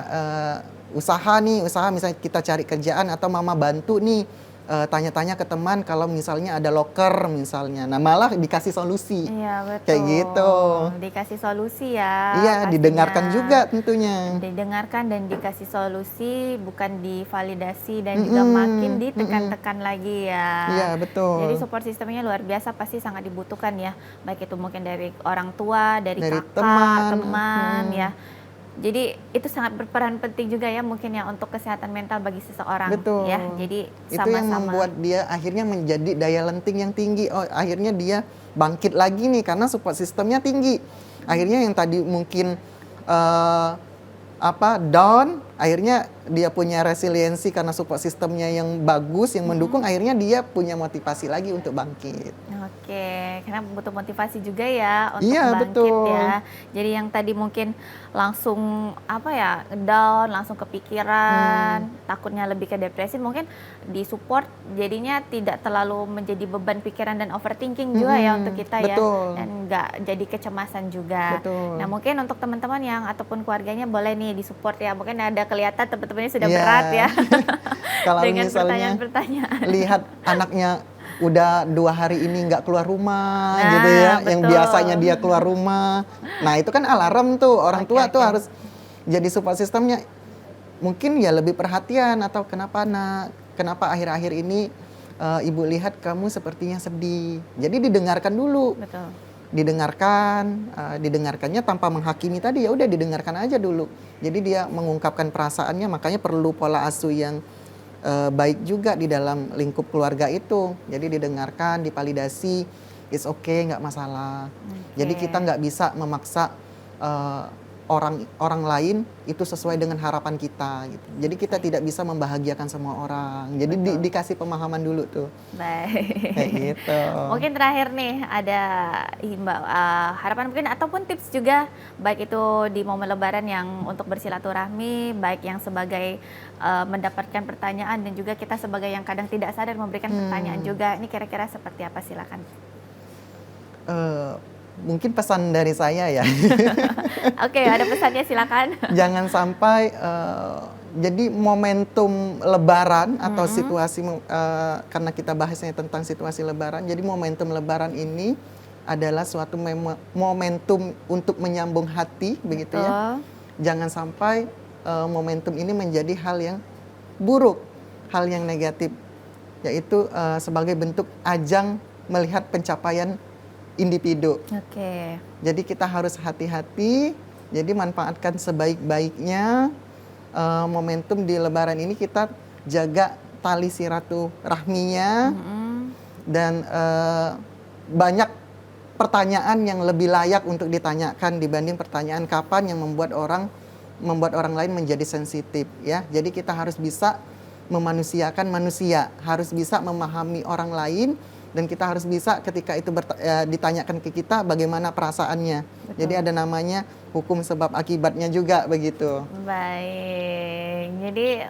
usaha misalnya kita cari kerjaan atau mama bantu nih tanya-tanya ke teman kalau misalnya ada loker misalnya. Nah malah dikasih solusi. Iya betul. Kayak gitu. Dikasih solusi ya. Iya, pastinya. didengarkan juga tentunya. Didengarkan dan dikasih solusi, bukan divalidasi dan juga makin ditekan-tekan lagi ya. Iya betul. Jadi support sistemnya luar biasa, pasti sangat dibutuhkan ya. Baik itu mungkin dari orang tua, dari kakak, teman ya. Jadi itu sangat berperan penting juga ya mungkin ya untuk kesehatan mental bagi seseorang Betul. ya. Jadi Itu yang sama-sama. membuat dia akhirnya menjadi daya lenting yang tinggi. Oh, akhirnya dia bangkit lagi nih karena support sistemnya tinggi. Akhirnya yang tadi mungkin eh, down, akhirnya dia punya resiliensi karena support sistemnya yang bagus, yang mendukung, akhirnya dia punya motivasi lagi untuk bangkit. Oke, karena butuh motivasi juga ya untuk Iya, bangkit betul. ya. Jadi yang tadi mungkin langsung apa ya, down, langsung kepikiran, takutnya lebih ke depresi, mungkin disupport jadinya tidak terlalu menjadi beban pikiran dan overthinking juga ya untuk kita ya. Betul. Dan nggak jadi kecemasan juga. Betul. Nah mungkin untuk teman-teman yang ataupun keluarganya boleh nih disupport ya. Mungkin ada kelihatan teman-temannya sudah Iya. berat ya. Kalau Dengan misalnya pertanyaan-pertanyaan. lihat anaknya udah 2 hari ini nggak keluar rumah Nah, gitu ya, yang betul. biasanya dia keluar rumah. Nah itu kan alarm tuh, orang Oke, tua tuh oke. harus jadi support sistemnya. Mungkin ya lebih perhatian atau kenapa nak, kenapa akhir-akhir ini ibu lihat kamu sepertinya sedih. Jadi didengarkan dulu. Betul. Didengarkannya tanpa menghakimi tadi, ya udah didengarkan aja dulu. Jadi dia mengungkapkan perasaannya, makanya perlu pola asuh yang baik juga di dalam lingkup keluarga itu. Jadi didengarkan, dipalidasi, it's okay, nggak masalah. Jadi kita nggak bisa memaksa orang lain itu sesuai dengan harapan kita gitu. Jadi kita tidak bisa membahagiakan semua orang. Jadi dikasih pemahaman dulu tuh. Baik. Kayak gitu. Mungkin terakhir nih ada harapan mungkin ataupun tips juga baik itu di momen Lebaran yang untuk bersilaturahmi, baik yang sebagai mendapatkan pertanyaan dan juga kita sebagai yang kadang tidak sadar memberikan pertanyaan juga. Ini kira-kira seperti apa, silakan. Mungkin pesan dari saya ya. Oke, ada pesannya silakan. Jangan sampai jadi momentum Lebaran atau situasi karena kita bahasnya tentang situasi Lebaran. Jadi momentum Lebaran ini adalah suatu momentum untuk menyambung hati, begitu ya. Jangan sampai momentum ini menjadi hal yang buruk, hal yang negatif, yaitu sebagai bentuk ajang melihat pencapaian individu. Oke. Jadi kita harus hati-hati, jadi manfaatkan sebaik-baiknya momentum di Lebaran ini, kita jaga tali silaturahminya dan banyak pertanyaan yang lebih layak untuk ditanyakan dibanding pertanyaan kapan yang membuat orang lain menjadi sensitif ya. Jadi kita harus bisa memanusiakan manusia, harus bisa memahami orang lain. Dan kita harus bisa ketika itu ditanyakan ke kita bagaimana perasaannya. Betul. Jadi ada namanya hukum sebab akibatnya juga begitu. Baik, jadi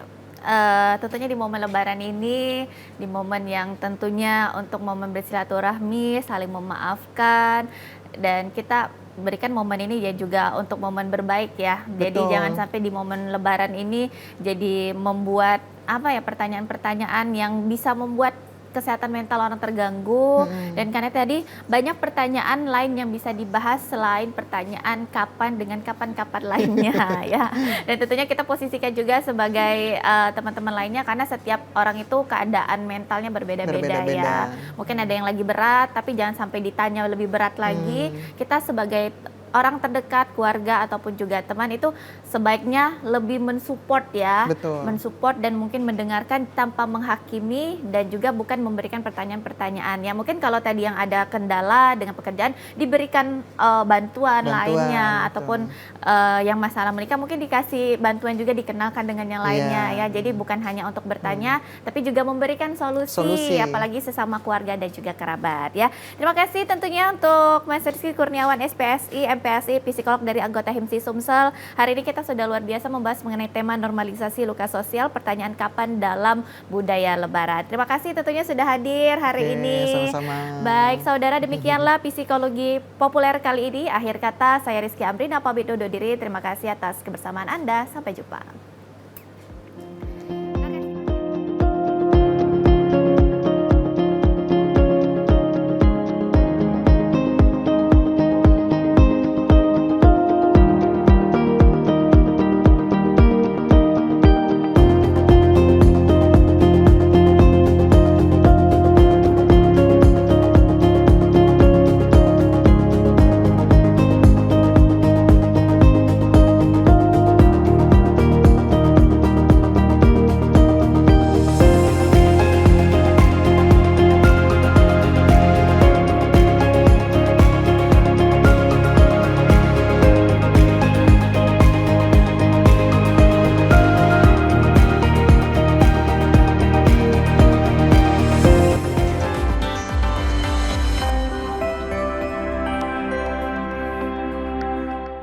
tentunya di momen Lebaran ini, di momen yang tentunya untuk momen bersilaturahmi, saling memaafkan, dan kita berikan momen ini ya juga untuk momen berbaik ya. Jadi jangan sampai di momen Lebaran ini jadi membuat pertanyaan-pertanyaan yang bisa membuat kesehatan mental orang terganggu. Dan karena tadi banyak pertanyaan lain yang bisa dibahas selain pertanyaan kapan dengan kapan-kapan lainnya ya. Dan tentunya kita posisikan juga sebagai teman-teman lainnya karena setiap orang itu keadaan mentalnya berbeda-beda ya. Mungkin ada yang lagi berat tapi jangan sampai ditanya lebih berat lagi. Kita sebagai orang terdekat, keluarga ataupun juga teman itu sebaiknya lebih mensupport ya. Betul. Mensupport dan mungkin mendengarkan tanpa menghakimi dan juga bukan memberikan pertanyaan-pertanyaan. Ya mungkin kalau tadi yang ada kendala dengan pekerjaan diberikan bantuan lainnya, betul. Ataupun yang masalah menikah mungkin dikasih bantuan juga, dikenalkan dengan yang lainnya ya. Jadi bukan hanya untuk bertanya tapi juga memberikan solusi apalagi sesama keluarga dan juga kerabat ya. Terima kasih tentunya untuk Mas Rizky Kurniawan SPSI, MPSI, psikolog dari anggota HIMSI Sumsel. Hari ini kita sudah luar biasa membahas mengenai tema normalisasi luka sosial, pertanyaan kapan dalam budaya Lebaran. Terima kasih tentunya sudah hadir hari ini. Sama-sama. Baik saudara, demikianlah psikologi populer kali ini. Akhir kata saya Rizky Amrina pamit undur diri. Terima kasih atas kebersamaan Anda. Sampai jumpa.